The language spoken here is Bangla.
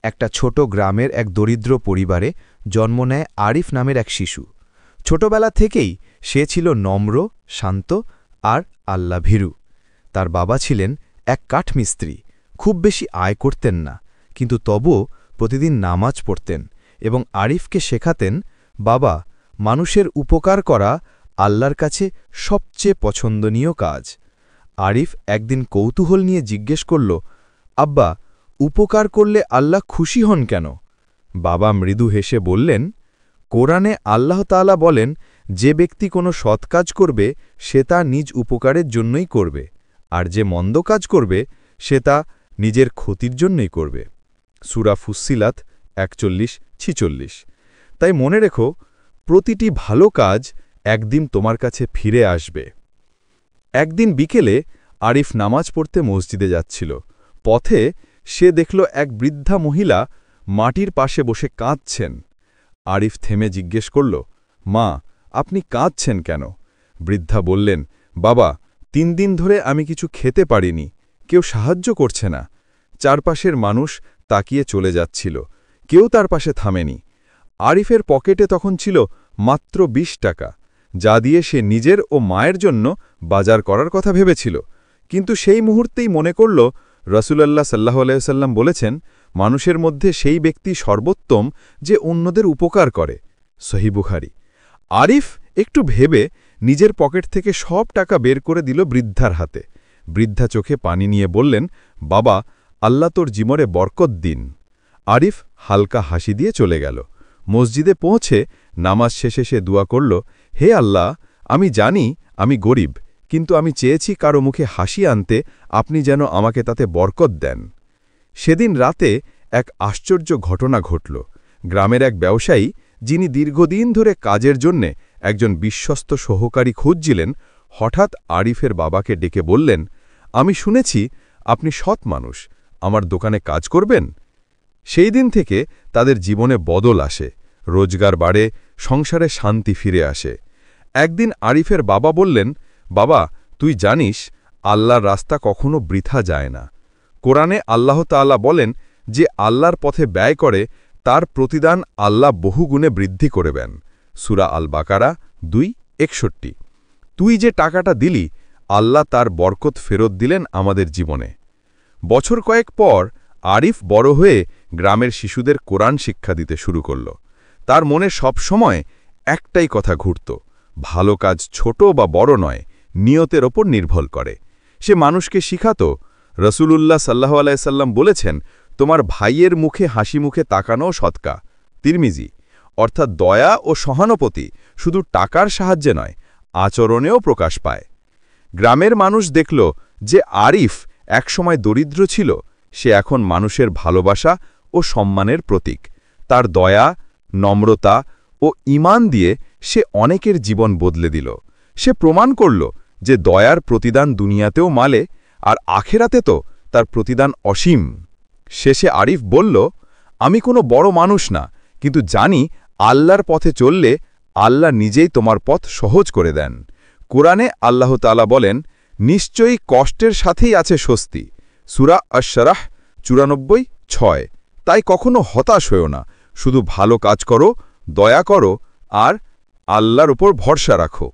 একটা ছোট গ্রামের এক দরিদ্র পরিবারে জন্ম নেয় আরিফ নামের এক শিশু। ছোটবেলা থেকেই সে ছিল নম্র, শান্ত আর আল্লাভীরু। তার বাবা ছিলেন এক কাঠমিস্ত্রি, খুব বেশি আয় করতেন না, কিন্তু তবুও প্রতিদিন নামাজ পড়তেন এবং আরিফকে শেখাতেন, বাবা, মানুষের উপকার করা আল্লাহর কাছে সবচেয়ে পছন্দনীয় কাজ। আরিফ একদিন কৌতূহল নিয়ে জিজ্ঞেস করল, আব্বা, উপকার করলে আল্লাহ খুশি হন কেন? বাবা মৃদু হেসে বললেন, কোরআনে আল্লাহ তাআলা বলেন, যে ব্যক্তি কোনো সৎ কাজ করবে সে তা নিজ উপকারের জন্যই করবে, আর যে মন্দ কাজ করবে সে তা নিজের ক্ষতির জন্যই করবে। সূরা ফুসসিলাত ৪১-৪৬। তাই মনে রেখো, প্রতিটি ভালো কাজ একদিন তোমার কাছে ফিরে আসবে। একদিন বিকেলে আরিফ নামাজ পড়তে মসজিদে যাচ্ছিল। পথে সে দেখল এক বৃদ্ধা মহিলা মাটির পাশে বসে কাঁদছেন। আরিফ থেমে জিজ্ঞেস করল, মা, আপনি কাঁদছেন কেন? বৃদ্ধা বললেন, বাবা, ৩ দিন ধরে আমি কিছু খেতে পারিনি, কেউ সাহায্য করছে না। চারপাশের মানুষ তাকিয়ে চলে যাচ্ছিল, কেউ তার পাশে থামেনি। আরিফের পকেটে তখন ছিল মাত্র ২০ টাকা, যা দিয়ে সে নিজের ও মায়ের জন্য বাজার করার কথা ভেবেছিল। কিন্তু সেই মুহূর্তেই মনে করল, রাসূলুল্লাহ সাল্লাল্লাহু আলাইহি ওয়াসাল্লাম বলেছেন, মানুষের মধ্যে সেই ব্যক্তি সর্বোত্তম যে অন্যদের উপকার করে। সহিহ বুখারী। আরিফ একটু ভেবে নিজের পকেট থেকে সব টাকা বের করে দিল বৃদ্ধার হাতে। বৃদ্ধা চোখে পানি নিয়ে বললেন, বাবা, আল্লাহ তোর জীবনে বরকত দিন। আরিফ হালকা হাসি দিয়ে চলে গেল। মসজিদে পৌঁছে নামাজ শেষে সে দোয়া করল, হে আল্লাহ, আমি জানি আমি গরিব, কিন্তু আমি চেয়েছি কারো মুখে হাসি আনতে, আপনি যেন আমাকে তাতে বরকত দেন। সেদিন রাতে এক আশ্চর্য ঘটনা ঘটল। গ্রামের এক ব্যবসায়ী, যিনি দীর্ঘদিন ধরে কাজের জন্যে একজন বিশ্বস্ত সহকারী খুঁজছিলেন, হঠাৎ আরিফের বাবাকে ডেকে বললেন, আমি শুনেছি আপনি সৎ মানুষ, আমার দোকানে কাজ করবেন? সেই দিন থেকে তাদের জীবনে বদল আসে, রোজগার বাড়ে, সংসারে শান্তি ফিরে আসে। একদিন আরিফের বাবা বললেন, বাবা, তুই জানিস আল্লাহর রাস্তা কখনো বৃথা যায় না। কোরআনে আল্লাহ তাআলা বলেন, যে আল্লাহর পথে ব্যয় করে তার প্রতিদান আল্লাহ বহুগুণে বৃদ্ধি করবেন। সূরা আল বাকারা ২:৬১। তুই যে টাকাটা দিলি, আল্লাহ তার বরকত ফেরত দিলেন আমাদের জীবনে। বছর কয়েক পর আরিফ বড় হয়ে গ্রামের শিশুদের কোরআন শিক্ষা দিতে শুরু করল। তার মনে সব সময় একটাই কথা ঘুরত, ভালো কাজ ছোট বা বড় নয়, নিয়তের ওপর নির্ভর করে। সে মানুষকে শিখাত, রাসূলুল্লাহ সাল্লাল্লাহু আলাইহি সাল্লাম বলেছেন, তোমার ভাইয়ের মুখে হাসি মুখে তাকানো সদকা। তিরমিজি। অর্থাৎ দয়া ও সহানুভূতি শুধু টাকার সাহায্যে নয়, আচরণেও প্রকাশ পায়। গ্রামের মানুষ দেখল যে আরিফ একসময় দরিদ্র ছিল, সে এখন মানুষের ভালোবাসা ও সম্মানের প্রতীক। তার দয়া, নম্রতা ও ঈমান দিয়ে সে অনেকের জীবন বদলে দিল। সে প্রমাণ করল যে দয়ার প্রতিদান দুনিয়াতেও মালে, আর আখেরাতে তো তার প্রতিদান অসীম। শেষে আরিফ বলল, আমি কোনো বড় মানুষ না, কিন্তু জানি আল্লাহর পথে চললে আল্লাহ নিজেই তোমার পথ সহজ করে দেন। কোরআনে আল্লাহ তাআলা বলেন, নিশ্চয়ই কষ্টের সাথেই আছে স্বস্তি। সূরা আশ-শারাহ ৯৪:৬। তাই কখনো হতাশ হও না, শুধু ভালো কাজ করো, দয়া করো আর আল্লাহর উপর ভরসা রাখো।